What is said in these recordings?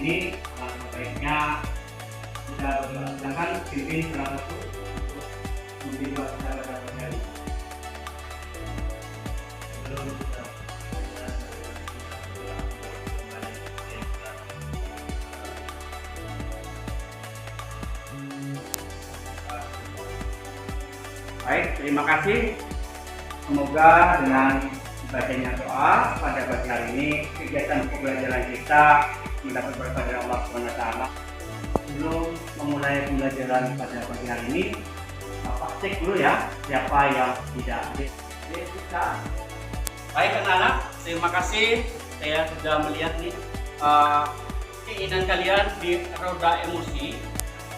ini sebaiknya kita silakan pimpin salah satu untuk membuat cara belajar. Sebelum kita baik, terima kasih. Semoga dengan bacanya doa pada pagi hari ini kegiatan pembelajaran kita mendapat berkah dari Allah SWT. Sebelum memulai pembelajaran pada pagi hari ini, Bapak cek dulu ya siapa yang tidak hadir. Baik anak-anak, terima kasih. Saya sudah melihat nih keinginan kalian di roda emosi.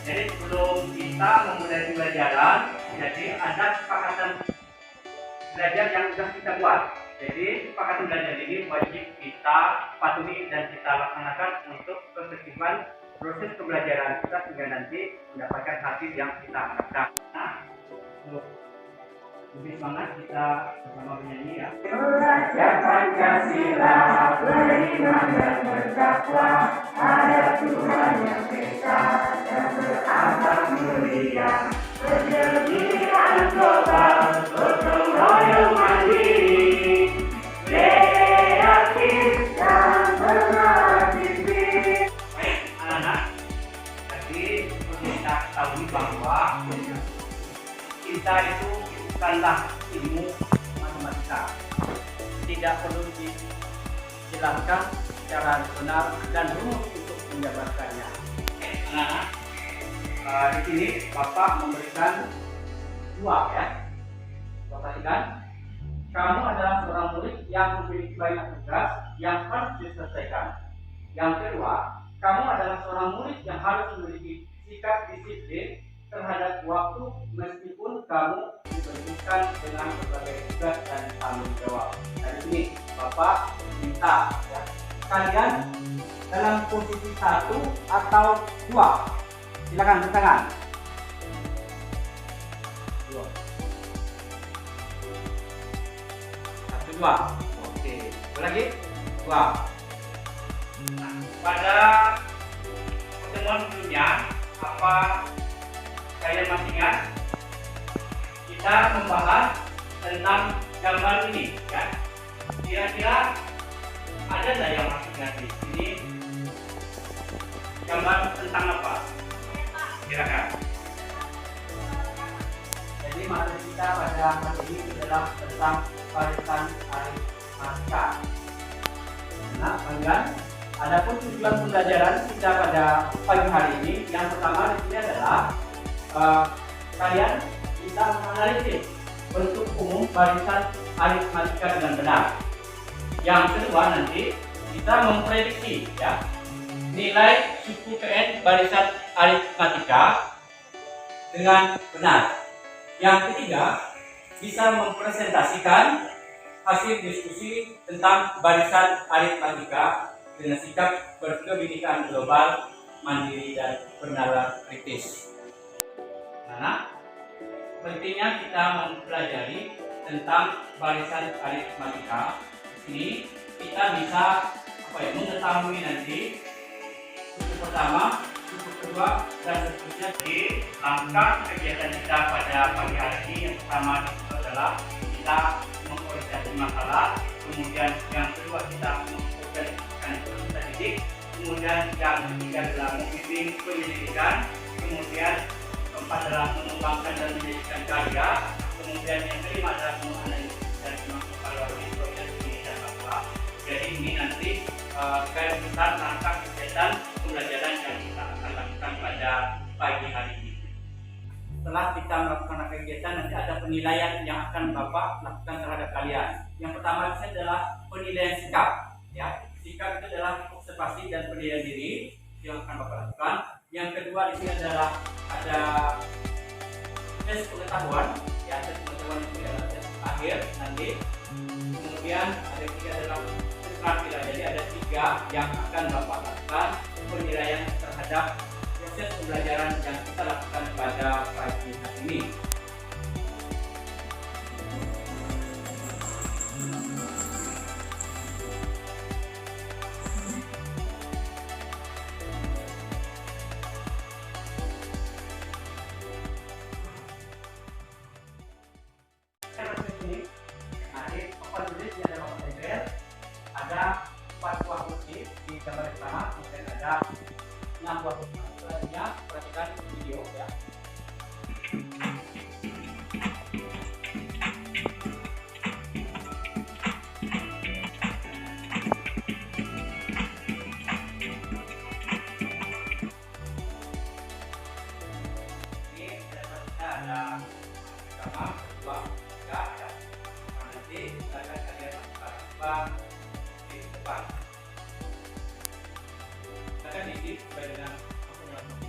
Jadi sebelum kita memulai pembelajaran, jadi ada kesepakatan belajar yang sudah kita buat. Jadi kesepakatan belajar ini wajib kita patuhi dan kita laksanakan untuk ketertiban proses pembelajaran kita sehingga nanti mendapatkan hasil yang kita harapkan. Nah, untuk lebih semangat kita bersama bernyanyi ya. Belajar Pancasila, beriman dan bertakwa, ada Tuhan yang esa dan berakhlak mulia, berdirian global, gotong royong mandiri, kreatif dan beraktivis. Baik, anak-anak, tadi kita ketahui bahwa kita itu bukanlah ilmu matematika. Tidak perlu dijelaskan secara benar dan rumus untuk menjabarkannya. Nah, di sini Bapak memberikan dua ya. Perhatikan, kamu adalah seorang murid yang memiliki banyak tugas yang harus diselesaikan. Yang kedua, kamu adalah seorang murid yang harus memiliki sikap disiplin terhadap waktu meskipun kamu diberikan dengan berbagai tugas dan tanggung jawab. Dan ini Bapak minta ya, kalian dalam posisi 1 atau 2. Silakan bertangan. 2. 1, 2. Oke. Lagi 2. Nah, pada pertemuan sebelumnya apa kalian masih ingat? Kita membahas tentang gambar ini, kan? Kira-kira ada nggak yang masih ingat di sini? Gambar tentang apa? Silakan. Jadi materi kita pada hari ini adalah tentang barisan aritmatika. Nah, kalian, adapun tujuan pembelajaran kita pada pagi hari ini, yang pertama di sini adalah kalian bisa menganalisis bentuk umum barisan aritmatika dengan benar. Yang kedua nanti bisa memprediksi ya nilai suku PN barisan aritmatika dengan benar. Yang ketiga bisa mempresentasikan hasil diskusi tentang barisan aritmatika dengan sikap berkebinekaan global, mandiri dan bernalar kritis. Nah, pentingnya kita mempelajari tentang barisan aritmatika. Di sini kita bisa mengetahui nanti suku pertama, suku kedua dan seterusnya. Di langkah kegiatan kita pada pagi hari ini yang pertama itu adalah kita mengkoordinasi masalah, kemudian yang kedua kita mengkoordinasikan peserta didik, kemudian yang ketiga adalah membimbing penyelidikan, kemudian keempat adalah mengembangkan dan menjadikan karya, kemudian yang kelima adalah menganalisis dan mengevaluasi proses ini dan apa. Jadi ini nanti garis besar langkah kegiatan pembelajaran yang kita akan lakukan pada pagi hari ini. Setelah kita melakukan kegiatan, nanti ada penilaian yang akan Bapak lakukan terhadap kalian. Yang pertama itu adalah penilaian sikap. Ya, sikap itu adalah observasi dan penilaian diri yang akan Bapak lakukan. Yang kedua di sini adalah ada tes pengetahuan. Ya, tes pengetahuan itu adalah tes akhir nanti. Kemudian ada tiga adalah terakhir. Jadi ada 3 yang akan Bapak lakukan penilaian terhadap proses pembelajaran yang kita lakukan pada pagi hari ini. ada 6 buah kotak. Selanjutnya perhatikan video ya. Ada pertama, kedua, ketiga ya. Nanti akan kalian masukkan di depan. Akan diisi sesuai dengan masing-masing.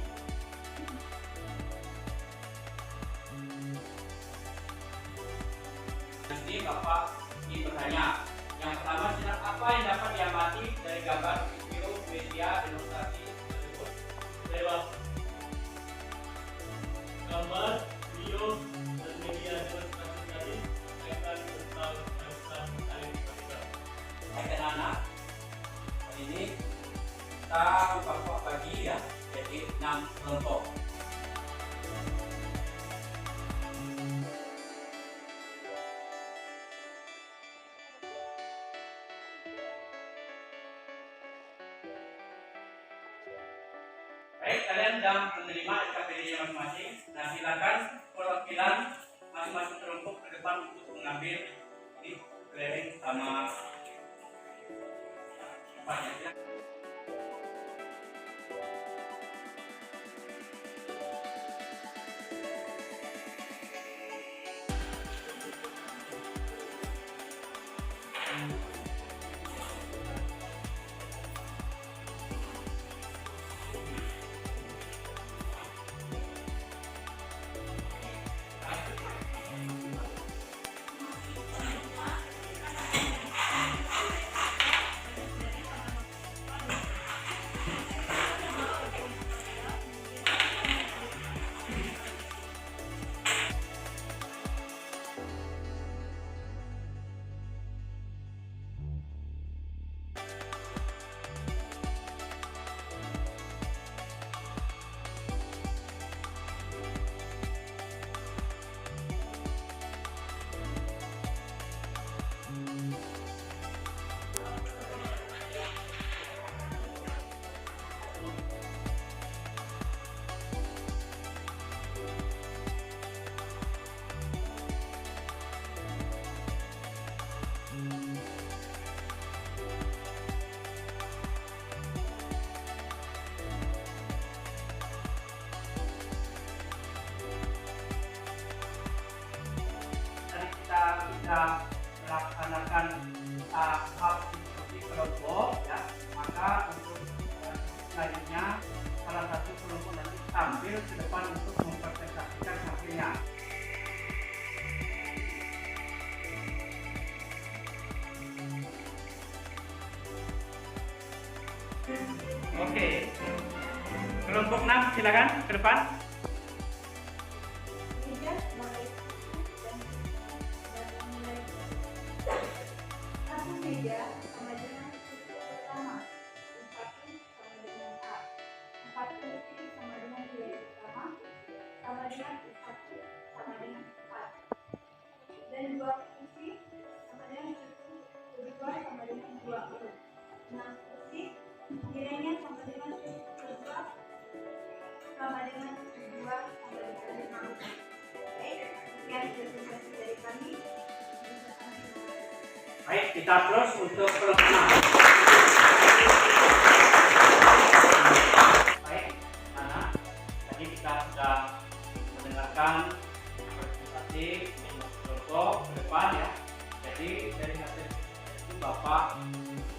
Nanti Bapak bertanya. Yang pertama, sinar apa yang dapat diamati dari gambar video media demonstrasi tersebut? Lewat gambar, video, dan media demonstrasi tadi akan tentang baik anak-anak. Ini kita kelompok bagi ya, jadi 6 kelompok. Baik, kalian sudah menerima SKPD-nya masing-masing. Nah, silakan perwakilan masing-masing kelompok ke depan untuk mengambil ini keliling sama tempatnya ya. Kita melaksanakan hal seperti kelompok ya, maka untuk selanjutnya salah satu kelompok nanti tampil ke depan untuk mempresentasikan hasilnya. Oke, kelompok 6 silakan ke depan. Dan 2 kursi sama dengan 1, 2 sama dengan 2 huruf. 6 kursi nilainya sama dengan 1, 2 sama dengan 2 sama dengan 6. Baik, sekian presentasi dari kami. Baik, kita terus untuk kelompok 6. Baik, anak, tadi kita sudah mendengarkan presentasi kelompok ke depan ya. Jadi dari hasil itu Bapak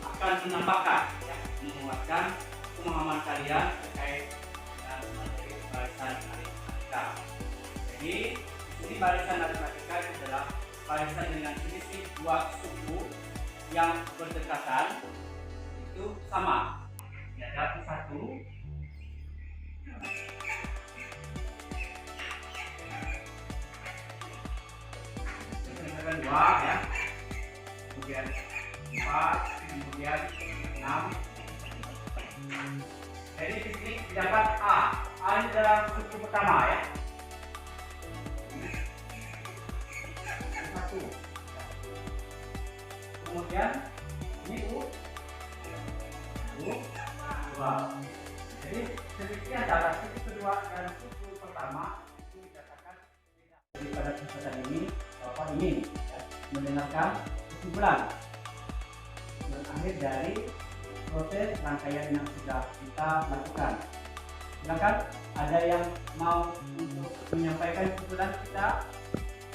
akan menambahkan ya, menguatkan pemahaman kalian terkait dengan materi barisan aritmatika. Jadi ini barisan aritmatika itu adalah barisan dengan selisih 2 suku yang berdekatan itu sama. Ya, satu satu. Kemudian 2 ya, kemudian 4, kemudian 6. Jadi di sini didapat A. A adalah suku pertama ya. 1. Kemudian ini U, visual. Jadi demikian cara suku kedua dan suku pertama itu dikatakan beda. Jadi pada kesempatan ini Bapak ingin mendengarkan kesimpulan berakhir dari proses rangkaian yang sudah kita lakukan. Silakan, ada yang mau untuk menyampaikan kesimpulan kita?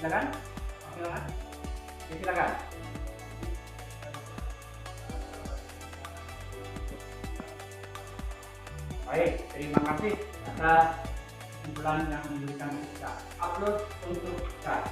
Silakan. Silakan. Ya, silakan. Baik, terima kasih atas kesimpulan yang diberikan kita. Upload untuk kita.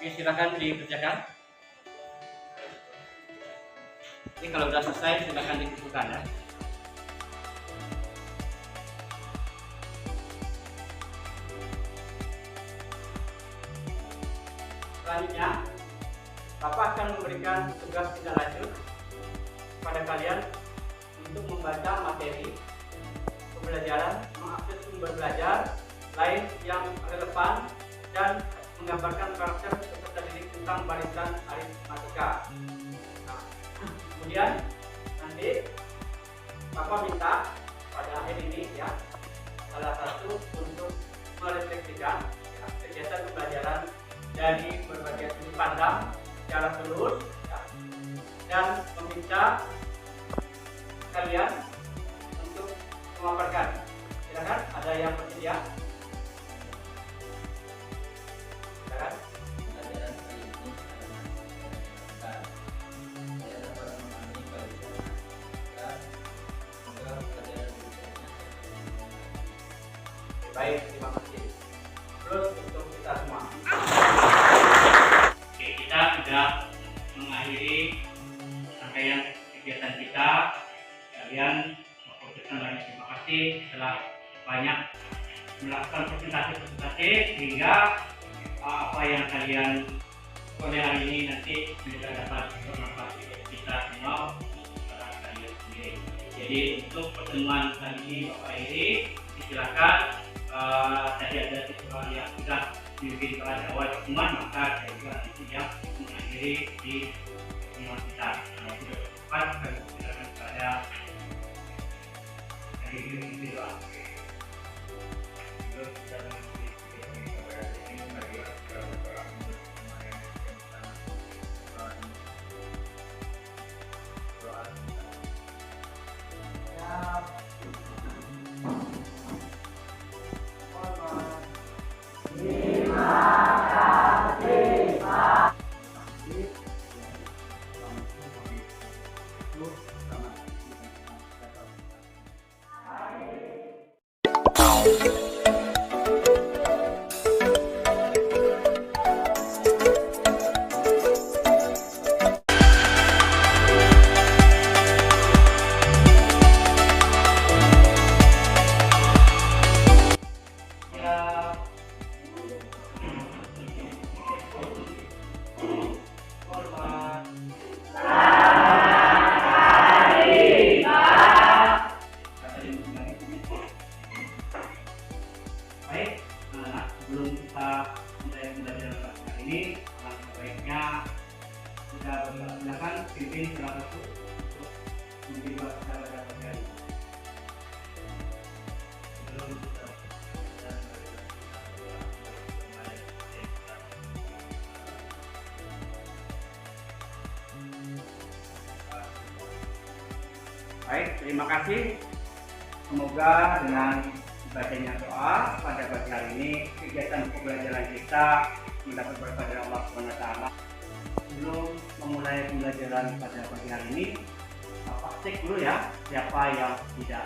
Oke, silakan dikerjakan. Ini kalau sudah selesai silakan dikumpulkan ya. Selanjutnya, Bapak akan memberikan tugas tindak lanjut kepada kalian untuk membaca materi pembelajaran, mengakses sumber belajar lain yang relevan dan menggambarkan karakter peserta didik tentang barisan aritmatika. Nah, kemudian nanti Bapak minta pada akhir ini ya salah satu untuk merefleksikan ya, kegiatan pembelajaran dari berbagai sudut pandang secara terus ya, dan meminta kalian untuk memaparkan. Silakan, ada yang bersedia? Baik, terima kasih. Terus untuk kita semua. Oke, kita sudah mengakhiri rangkaian kegiatan kita. Kalian memproseskan banyak terima kasih setelah banyak melakukan presentasi sehingga apa yang kalian oleh hari ini nanti juga dapat bermanfaat bagi kita semua kalian sendiri. Jadi untuk pertemuan kali ini Bapak Eri, silakan. Tadi ada sesuatu yang sudah dibikin pada awal pertemuan, maka saya juga nanti yang mengakhiri di pertemuan kita. Kalau sudah cepat, kami silakan kepada dari individual. Sebelum kita mulai pembelajaran kali ini, alangkah baiknya kita silakan pimpin salah satu untuk membuat cara pembelajaran. Sebelum kita baik, terima kasih. Semoga dengan bacanya doa pada pagi hari ini kegiatan pembelajaran kita mendapat berkah dari Allah SWT. Sebelum memulai pembelajaran pada pagi hari ini, Bapak cek dulu ya siapa yang tidak.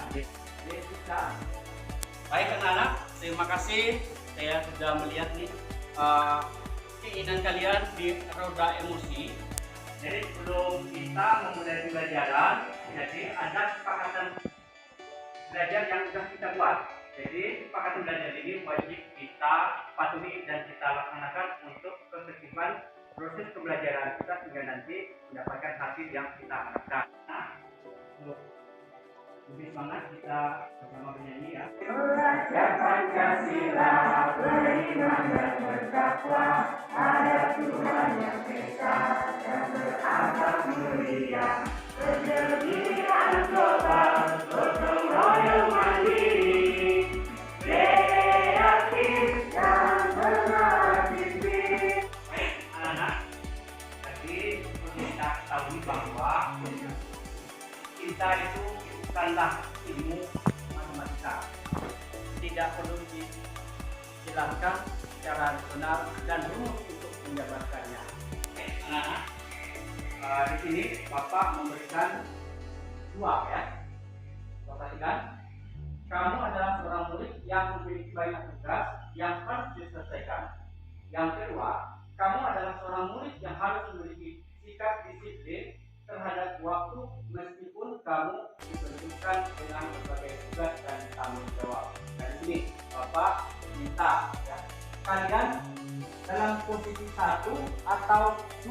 Baik anak-anak, terima kasih. Saya sudah melihat nih keinginan kalian di roda emosi. Jadi sebelum kita memulai pembelajaran, jadi ada kesepakatan belajar yang sudah kita buat. Jadi kesepakatan belajar ini wajib kita patuhi dan kita laksanakan untuk ketertiban proses pembelajaran kita sehingga nanti mendapatkan hasil yang kita harapkan. Nah, lebih semangat kita bersama bernyanyi ya. Belajar Pancasila, beriman dan bertakwa, ada Tuhan yang esa dan berakhlak mulia, berdirian global, gotong royong mandiri, kreatif dan beraktivis. Baik anak-anak, tadi kita ketahui bahwa kita itu bukanlah ilmu matematika, tidak perlu dijelaskan secara benar dan rumus untuk menjabarkannya. Anak-anak, di sini Bapak memberikan dua ya. Perhatikan, kamu adalah seorang murid yang memiliki banyak tugas yang harus diselesaikan. Yang kedua, kamu adalah seorang murid yang harus memiliki sikap disiplin terhadap waktu meskipun kamu diperlukan dengan berbagai tugas dan tanggung jawab. Dan ini Bapak minta ya, kalian dalam posisi 1 atau 2.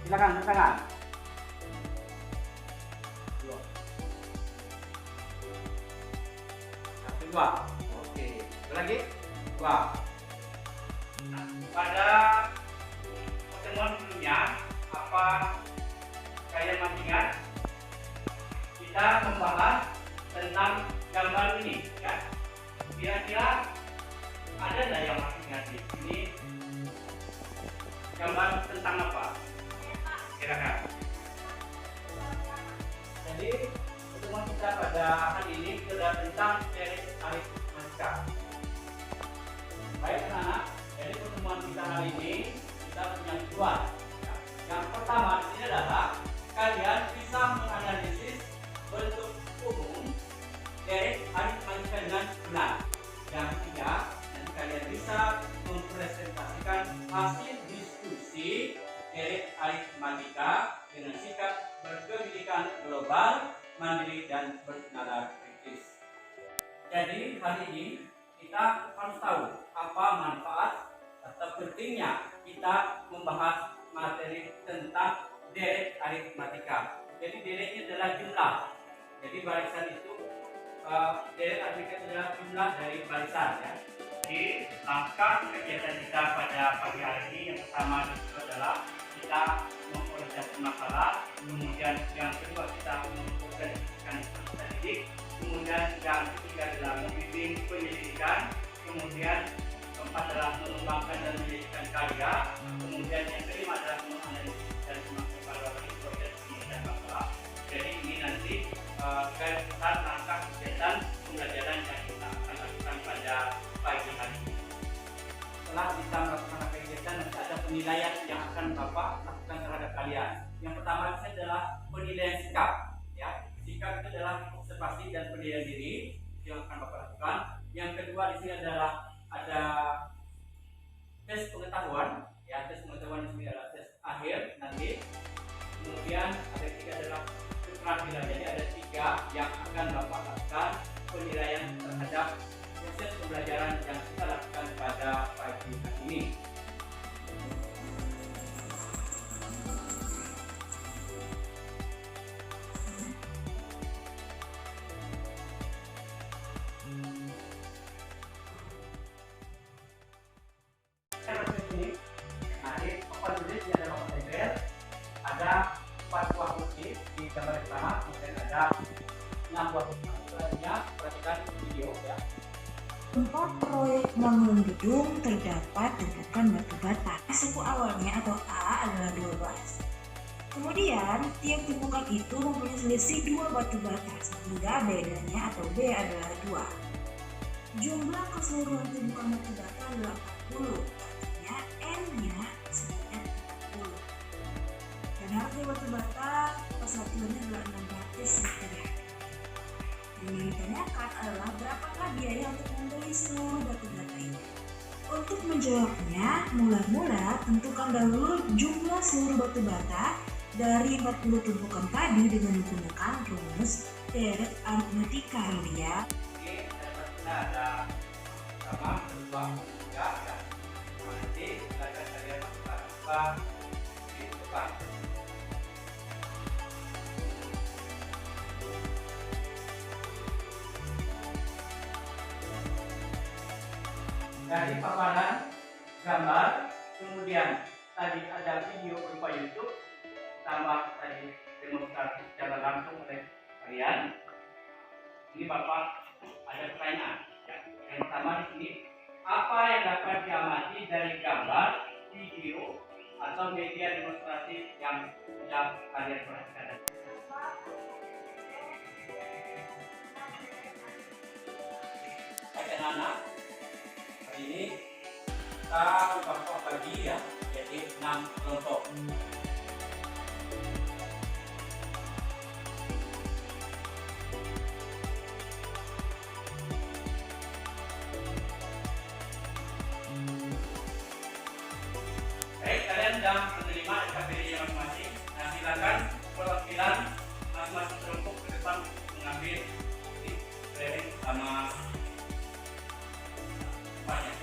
Silakan bertangan. 2. 1, 2. Oke. Lagi 2. Nah, pada pertemuan sebelumnya apa kalian masih ingat? Kita membahas tentang gambar ini ya. Kira-kira ada nggak yang masih ingat ini? Gambar tentang apa? Kira-kira. Jadi pertemuan kita pada hari ini adalah tentang deret aritmatika. Baik anak-anak, jadi pertemuan kita hari ini kita punya tujuan. Yang pertama di sini adalah kalian bisa menganalisis bentuk umum dari aritmatika dengan benar. Yang ketiga, dan kalian bisa mempresentasikan hasil diskusi dari aritmatika dengan sikap berkebijakan global, mandiri dan bernalar kritis. Jadi hari ini kita harus tahu apa manfaat atau pentingnya kita membahas materi tentang deret aritmatika. Jadi deretnya adalah jumlah. Jadi barisan itu deret aritmatika adalah jumlah dari barisan ya. Jadi langkah kegiatan kita pada pagi hari ini yang pertama itu adalah kita mengorganisasi masalah, kemudian yang kedua kita mengorganisasikan peserta didik, kemudian yang ketiga adalah membimbing penyelidikan, kemudian keempat adalah mengembangkan dan menyelidikkan karya, kemudian yang kelima adalah menganalisis dan mengevaluasi proses penyelesaian masalah. Jadi ini nanti kegiatan langkah kegiatan pembelajaran yang kita akan lakukan pada pagi hari ini. Setelah kita melakukan kegiatan nanti ada penilaian yang akan Bapak lakukan terhadap kalian. Yang pertama itu adalah penilaian sikap ya. Sikap itu adalah observasi dan penilaian diri yang akan Bapak lakukan. Yang kedua di sini adalah ada tes pengetahuan ya, tes pengetahuan di sini adalah tes akhir nanti. Kemudian ada ketiga adalah keterampilan. Jadi ada 3 yang akan Bapak lakukan penilaian terhadap proses pembelajaran yang kita lakukan pada pagi hari ini. Ada 4 buah kursi di gambar pertama, kemudian ada 6 buah kursi. Selanjutnya perhatikan video ya. Tempat proyek bangun gedung terdapat tumpukan batu bata. Suku awalnya atau A adalah 12. Kemudian tiap tumpukan itu mempunyai selisih 2 batu bata sehingga bedanya atau B adalah 2. Jumlah keseluruhan tumpukan batu bata adalah 40. Artinya N-nya sebanyak 40. Dan harga batu bata kesatuannya adalah 6 batis setiap. Yang ditanyakan adalah berapakah biaya untuk membeli seluruh batu bata ini? Untuk menjawabnya, mula-mula tentukan dahulu jumlah seluruh batu bata dari 40 tumpukan padi dengan menggunakan rumus deret aritmetika ya. Oke, kita ada pertama, kedua, ketiga ya. Nanti akan saya masukkan di depan. Dari paparan gambar, kemudian tadi ada video berupa YouTube, tambah tadi demonstrasi secara langsung oleh kalian. Ini Bapak ada pertanyaan. Ya. Yang pertama di sini, apa yang dapat diamati dari gambar, video, atau media demonstrasi yang sudah kalian perhatikan? Baik anak-anak, hari ini kita Bapak bagi ya, jadi 6 kelompok. Baik, kalian sudah menerima SKPD-nya masing-masing. Nah, silakan perwakilan masing-masing kelompok ke depan mengambil training sama banyak.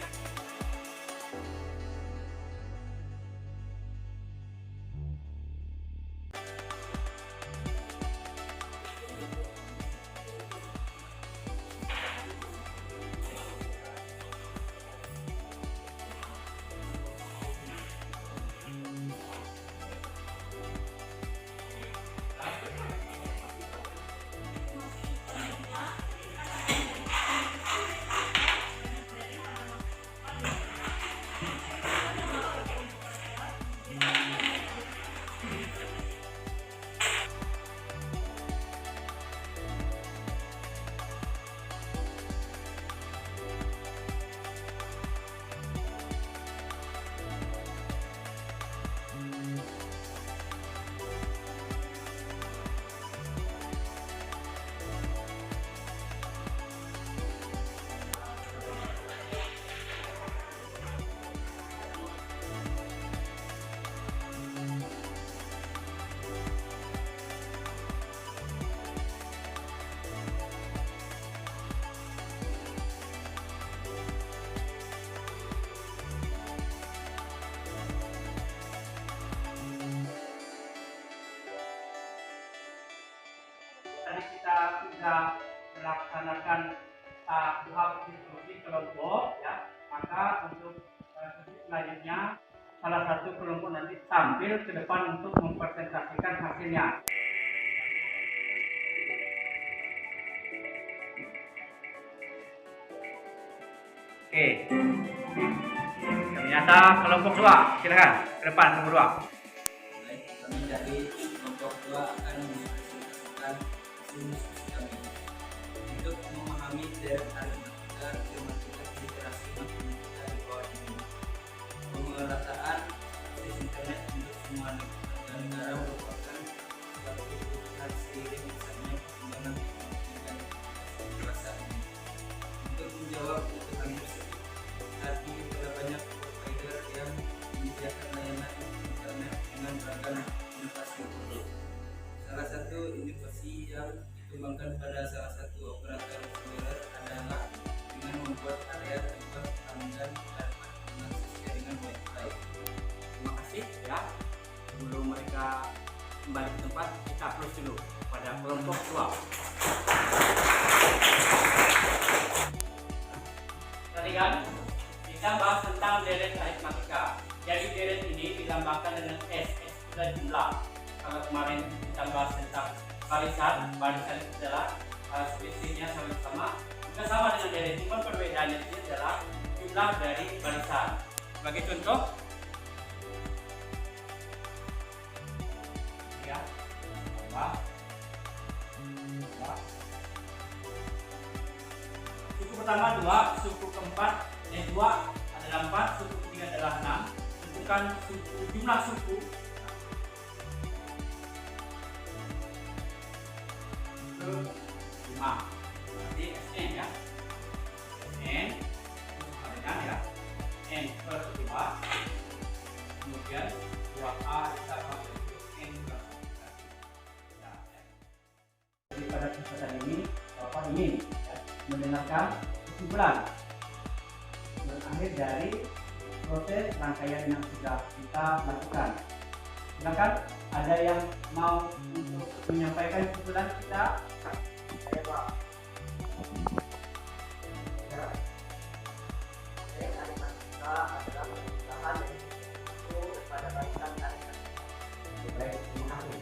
Tadi kita sudah melaksanakan tahap diskusi kelompok ya, maka untuk sesi selanjutnya salah satu kelompok nanti tampil ke depan untuk mempresentasikan hasilnya. Oke, ternyata kelompok 2, silakan ke depan kelompok 2. Baik, kami dari kelompok 2 akan mempresentasikan hasil diskusi kami untuk memahami deret aritmetika literasi matematika di bawah ini. Pemerataan akses internet untuk semua negara merupakan suatu kebutuhan seiring besarnya perkembangan teknologi dan dewasa ini. Untuk menjawab kebutuhan tersebut, saat ini telah banyak provider yang menyediakan layanan internet dengan beragam inovasi produk. Salah satu inovasi yang dikembangkan pada salah satu operator seluler adalah dengan membuat area tempat pelanggan dapat mengakses jaringan Wi-Fi. Terima kasih ya. Sebelum mereka kembali ke tempat, kita close dulu pada kelompok 2. Tadi kan kita bahas tentang deret aritmatika. Jadi deret ini dilambangkan dengan S adalah jumlah. Kalau kemarin kita bahas tentang barisan itu adalah spesiesnya sama-sama. Juga sama dengan deret, cuma perbedaannya itu adalah jumlah dari barisan. Sebagai contoh, ya, suku pertama 2, suku keempat 2 adalah 4, suku ketiga adalah 6. Tentukan jumlah suku ke 5. Berarti Sn ya. Sn kalian ya. N per 2. Kemudian 2A ditambah N per 3. Jadi pada kesempatan ini Bapak ingin mendengarkan kesimpulan berakhir dari proses rangkaian yang sudah kita lakukan. Silakan, ada yang mau untuk menyampaikan kesimpulan kita? Saya Pak. Ya. Kalimat kita adalah perusahaan yang itu pada barisan kalian. Baik, terima kasih.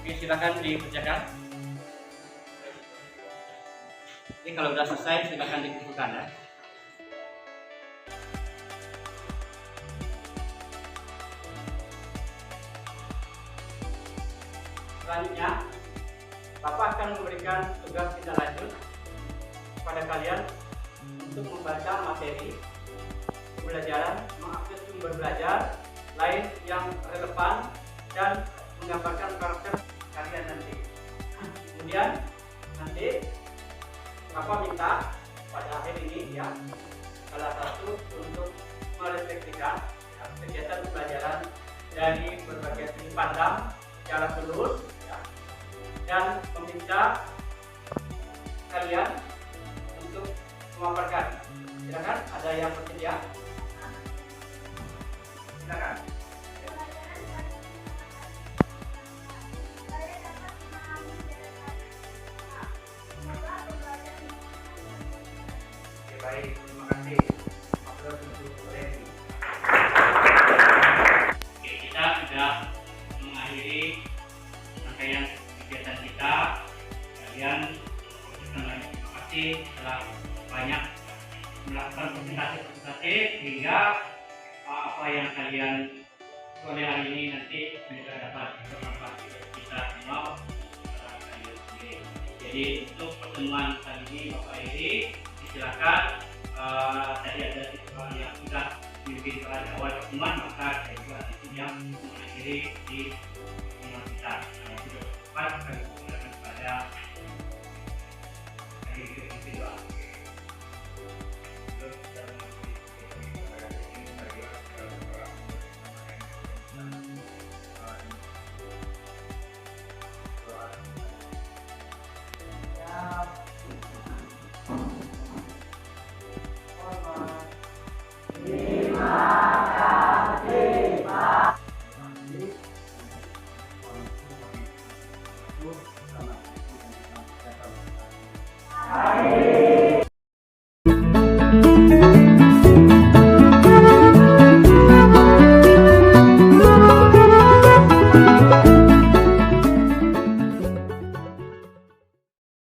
Oke, silakan dikerjakan. Jadi kalau sudah selesai silakan dikumpulkan ya. Selanjutnya, Bapak akan memberikan tugas tindak lanjut kepada kalian untuk membaca materi pembelajaran, mengakses sumber belajar lain yang relevan dan menggambarkan karakter kalian nanti. Kemudian nanti Bapak minta pada akhir ini ya, salah satu untuk merefleksikan ya, kegiatan pembelajaran dari berbagai sudut pandang secara lurus ya, dan meminta kalian untuk memaparkan. Silakan, ada yang bersedia? Silakan. Baik, terima kasih. Oke, kita sudah mengakhiri rangkaian kegiatan kita. Kalian terima kasih telah banyak melakukan presentasi sehingga apa yang kalian oleh hari ini nanti juga dapat bermanfaat kita semua. Jadi untuk pertemuan kali ini Bapak Eri, silakan. Tadi ada siswa yang sudah memimpin pada awal pertemuan, maka saya juga nanti yang mengakhiri di pertemuan kita. Sudah cepat kami gunakan kepada hari kedua. Amin.